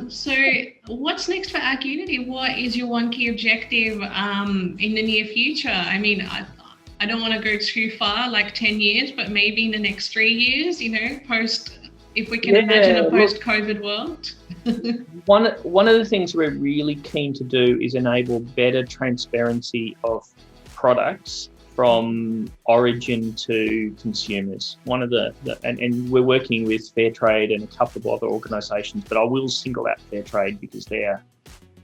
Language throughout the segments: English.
So what's next for AgUnity? What is your one key objective in the near future? I mean, I don't want to go too far, like 10 years, but maybe in the next 3 years, if we can imagine a post-COVID world. One of the things we're really keen to do is enable better transparency of products from origin to consumers. One of and we're working with Fairtrade and a couple of other organisations, but I will single out Fairtrade because they're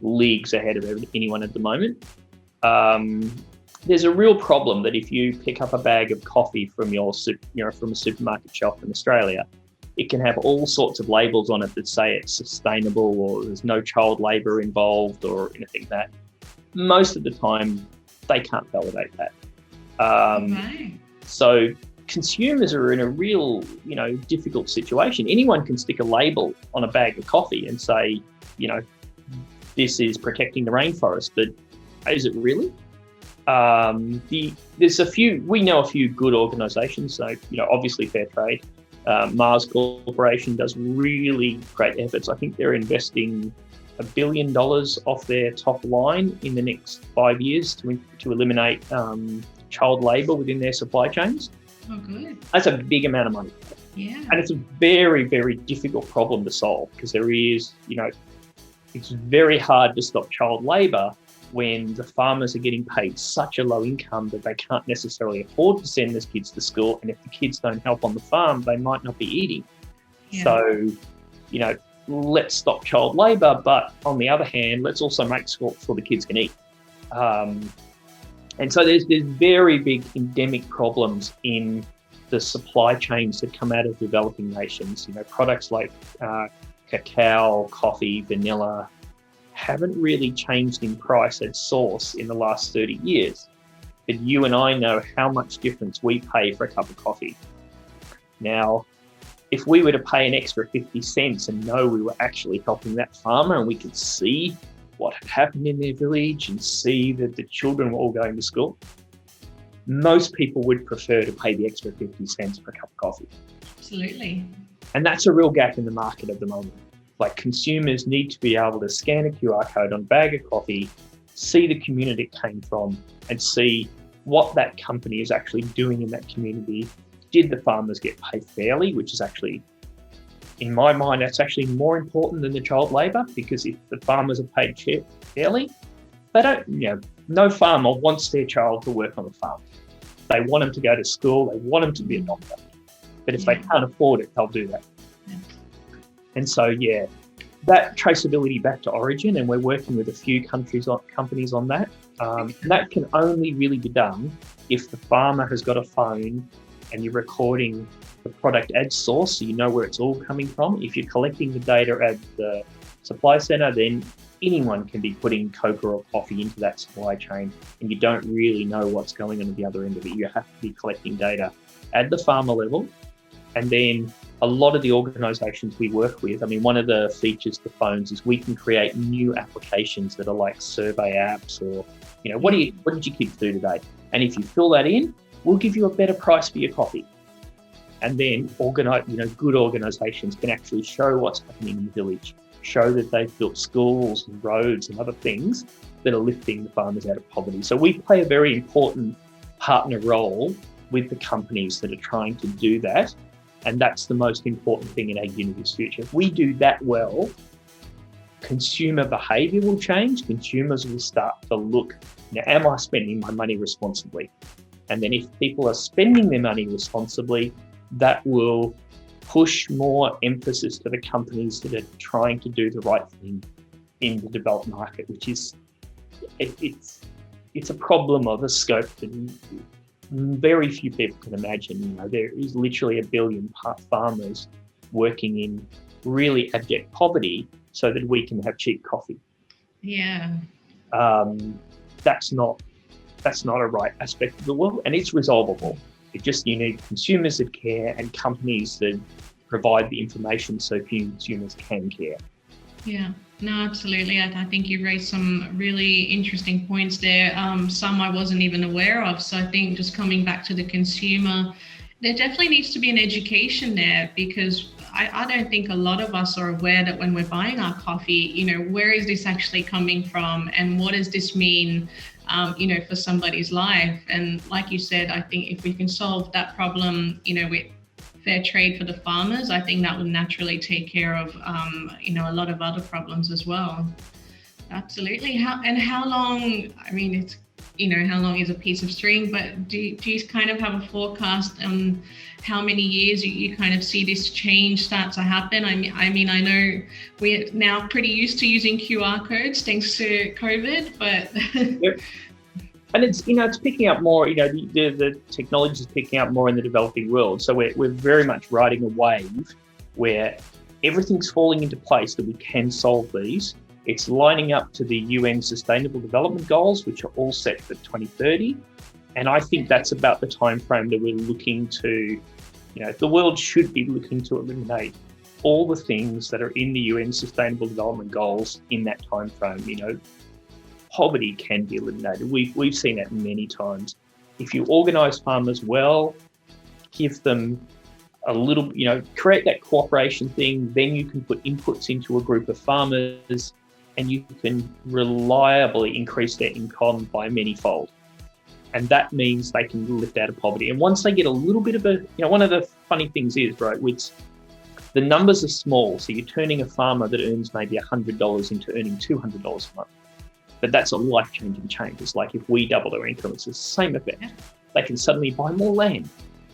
leagues ahead of anyone at the moment. There's a real problem that if you pick up a bag of coffee from from a supermarket shelf in Australia, it can have all sorts of labels on it that say it's sustainable or there's no child labour involved or anything like that. Most of the time, they can't validate that. So consumers are in a real, difficult situation. Anyone can stick a label on a bag of coffee and say, this is protecting the rainforest, but is it really? We know a few good organisations. So, obviously Fairtrade, Mars Corporation does really great efforts. I think they're investing $1 billion off their top line in the next 5 years to eliminate child labour within their supply chains. Oh, good. That's a big amount of money. Yeah. And it's a very, very difficult problem to solve because there is, it's very hard to stop child labour when the farmers are getting paid such a low income that they can't necessarily afford to send their kids to school. And if the kids don't help on the farm, they might not be eating. Yeah. So, let's stop child labour, but on the other hand, let's also make sure the kids can eat. And so there's very big endemic problems in the supply chains that come out of developing nations. Products like cacao, coffee, vanilla haven't really changed in price at source in the last 30 years. But you and I know how much difference we pay for a cup of coffee. Now, if we were to pay an extra 50 cents and know we were actually helping that farmer and we could see what had happened in their village and see that the children were all going to school, most people would prefer to pay the extra 50 cents for a cup of coffee. Absolutely. And that's a real gap in the market at the moment. Like, consumers need to be able to scan a QR code on a bag of coffee, see the community it came from, and see what that company is actually doing in that community. Did the farmers get paid fairly, which is actually, in my mind, that's actually more important than the child labour, because if the farmers are paid fairly, they don't, no farmer wants their child to work on the farm. They want them to go to school, they want them to be a doctor. But if they can't afford it, they'll do that. Yeah. And so, that traceability back to origin, and we're working with a few companies on that. And that can only really be done if the farmer has got a phone and you're recording the product at source, so you know where it's all coming from. If you're collecting the data at the supply centre, then anyone can be putting cocoa or coffee into that supply chain, and you don't really know what's going on at the other end of it. You have to be collecting data at the farmer level. And then a lot of the organisations we work with, one of the features to phones is we can create new applications that are like survey apps or, what did your kids do today? And if you fill that in, we'll give you a better price for your coffee. And then good organisations can actually show what's happening in the village, show that they've built schools and roads and other things that are lifting the farmers out of poverty. So we play a very important partner role with the companies that are trying to do that. And that's the most important thing in AgUnity's future. If we do that well, consumer behaviour will change. Consumers will start to look, am I spending my money responsibly? And then if people are spending their money responsibly, that will push more emphasis to the companies that are trying to do the right thing in the developed market, which is, it's a problem of a scope that very few people can imagine. There is literally 1 billion farmers working in really abject poverty so that we can have cheap coffee. Yeah. That's not a right aspect of the world, and it's resolvable. You need consumers that care and companies that provide the information so consumers can care. Yeah, no, absolutely. I think you've raised some really interesting points there, some I wasn't even aware of. So I think just coming back to the consumer There definitely needs to be an education there, because I don't think a lot of us are aware that when we're buying our coffee, where is this actually coming from, and what does this mean, for somebody's life. And like you said, I think if we can solve that problem, with fair trade for the farmers, I think that will naturally take care of, a lot of other problems as well. Absolutely. How long? I mean, it's how long is a piece of string? But do you kind of have a forecast on how many years you kind of see this change start to happen? I mean, I know we're now pretty used to using QR codes thanks to COVID, but Yep. And it's picking up more. The technology is picking up more in the developing world. So we're very much riding a wave where everything's falling into place that we can solve these. It's lining up to the UN Sustainable Development Goals, which are all set for 2030. And I think that's about the time frame that we're looking to, the world should be looking to eliminate all the things that are in the UN Sustainable Development Goals in that time frame. Poverty can be eliminated. We've seen that many times. If you organise farmers well, give them a little, create that cooperation thing, then you can put inputs into a group of farmers, and you can reliably increase their income by many-fold. And that means they can lift out of poverty. And once they get a little bit of one of the funny things is, right, which the numbers are small. So you're turning a farmer that earns maybe $100 into earning $200 a month. But that's a life-changing change. It's like if we double their income, it's the same effect. They can suddenly buy more land.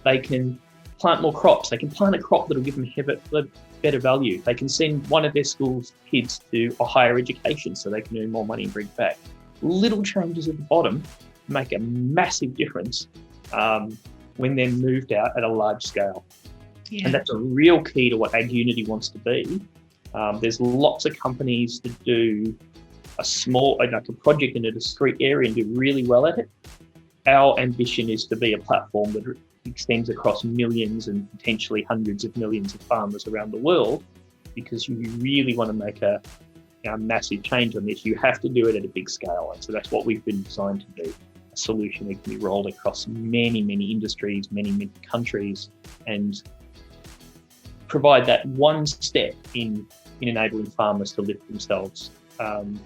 They can plant more crops. They can plant a crop that'll give them better value. They can send one of their school's kids to a higher education so they can earn more money and bring it back. Little changes at the bottom make a massive difference when they're moved out at a large scale. Yeah. And that's a real key to what AgUnity wants to be. There's lots of companies that do a project in a discrete area and do really well at it. Our ambition is to be a platform that extends across millions and potentially hundreds of millions of farmers around the world, because you really want to make a massive change on this. You have to do it at a big scale. And so that's what we've been designed to do, a solution that can be rolled across many, many industries, many, many countries, and provide that one step in enabling farmers to lift themselves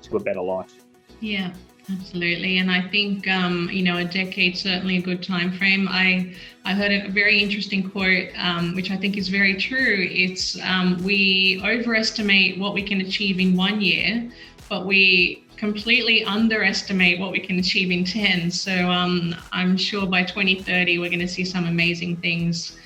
to a better life. Yeah. Absolutely. And I think, a decade, certainly a good time frame. I heard a very interesting quote, which I think is very true. It's we overestimate what we can achieve in 1 year, but we completely underestimate what we can achieve in 10. So I'm sure by 2030, we're going to see some amazing things